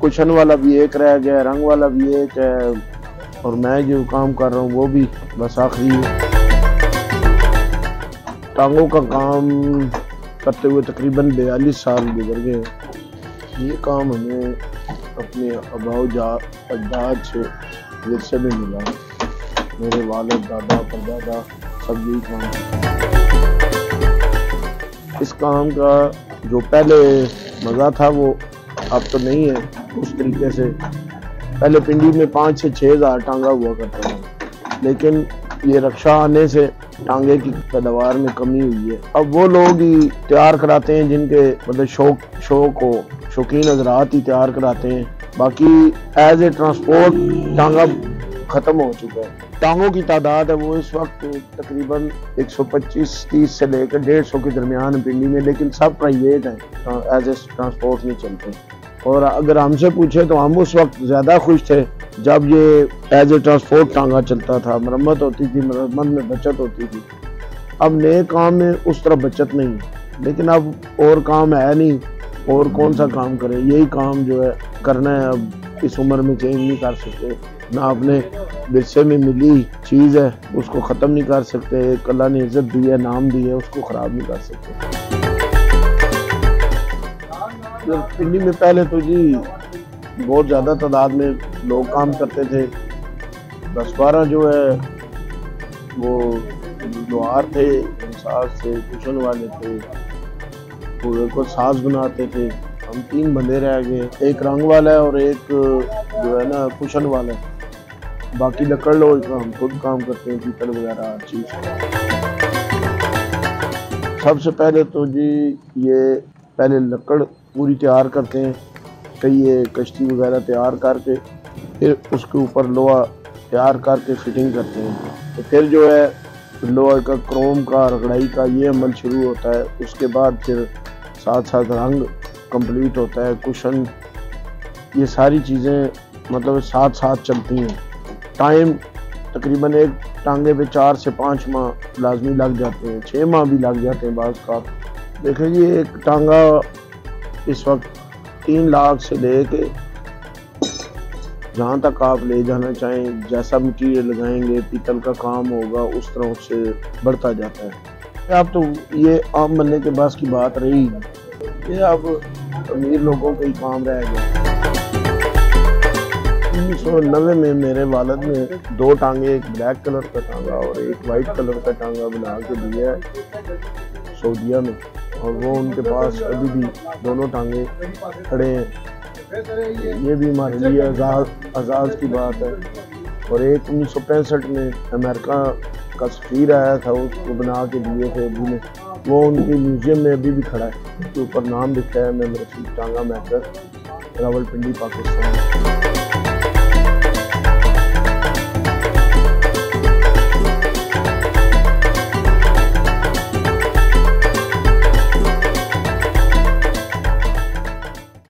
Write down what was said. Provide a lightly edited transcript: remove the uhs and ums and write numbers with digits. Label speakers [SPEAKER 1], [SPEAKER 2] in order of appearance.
[SPEAKER 1] Cushion वाला भी एक रह गया, रंग वाला भी एक है, और मैं जो काम कर रहा हूँ वो भी बस आखिरी है। टांगों का काम करते हुए तकरीबन 42 साल गुजर गए। ये काम हमें अपने अजदाद से विरसे में मिला। मेरे वालिद, दादा, परदादा सब यही काम करते। इस काम का जो पहले मज़ा था वो अब तो नहीं है उस तरीके से। पहले पिंडी में 5 से 6 हज़ार टांगा हुआ करता था, लेकिन ये रक्षा आने से टांगे की पैदावार में कमी हुई है। अब वो लोग ही तैयार कराते हैं जिनके मतलब शौक हो, शौकीन हज़रात ही तैयार कराते हैं। बाकी एज ए ट्रांसपोर्ट टांगा ख़त्म हो चुका है। टांगों की तादाद है वो इस वक्त तकरीबन 125-30 से लेकर 150 के दरमियान पिंडी में, लेकिन सब प्राइवेट हैं, एज ए ट्रांसपोर्ट नहीं चलते। और अगर हमसे पूछे तो हम उस वक्त ज़्यादा खुश थे जब ये एज ए ट्रांसपोर्ट टांगा चलता था, मरम्मत होती थी, मरम्मत में बचत होती थी। अब नए काम में उस तरह बचत नहीं है, लेकिन अब और काम है नहीं, और कौन सा काम करें। यही काम जो है करना है, अब इस उम्र में चेंज नहीं कर सकते। ना अपने विरसे में मिली चीज़ है उसको ख़त्म नहीं कर सकते, अल्लाह ने इज़्ज़त दी है, नाम दी है, उसको ख़राब नहीं कर सकते। पिंडी में पहले तो जी बहुत ज़्यादा तादाद में लोग काम करते थे। 10-12 जो है वो लोहार थे, साज थे, कुशन वाले थे, पूरे को साज बनाते थे। हम 3 बंदे रह गए, एक रंग वाला है और एक जो है ना कुशन वाला है। बाकी लकड़ लोग का हम खुद काम करते हैं, पीतल वगैरह हर चीज़। सबसे पहले तो जी ये पहले लकड़ पूरी तैयार करते हैं, कई ये कश्ती वगैरह तैयार करके फिर उसके ऊपर लोहा तैयार करके फिटिंग करते हैं। तो फिर जो है लोहे का, क्रोम का, रगड़ाई का ये अमल शुरू होता है। उसके बाद फिर साथ साथ रंग कंप्लीट होता है, कुशन, ये सारी चीज़ें मतलब साथ साथ चलती हैं। टाइम तकरीबन एक टांगे पे 4 से 5 माह लाजमी लग जाते हैं, 6 माह भी लग जाते हैं बाज़ का। देखें जी एक टांगा इस वक्त 3 लाख से लेके जहाँ तक आप ले जाना चाहें, जैसा मटीरियल लगाएंगे, पीतल का काम होगा, उस तरह से बढ़ता जाता है। अब तो ये आम बनने के बस की बात रही, ये अब अमीर लोगों का ही काम रह गया। 1990 में मेरे वालिद ने 2 टांगे, एक ब्लैक कलर का टांगा और एक वाइट कलर का टांगा बना के दिया है सऊदीया में, और वो उनके पास अभी भी दोनों टांगे खड़े हैं। ये भी हमारे लिए आज़ाद की बात है। और एक 1965 में अमेरिका का सफ़ीर आया था, उसको बना के दिए थे अभी ने, वो उनके म्यूज़ियम में अभी भी खड़ा है, उसके ऊपर नाम लिखा है मेमोरी टांगा मेकर, रावलपिंडी, पाकिस्तान।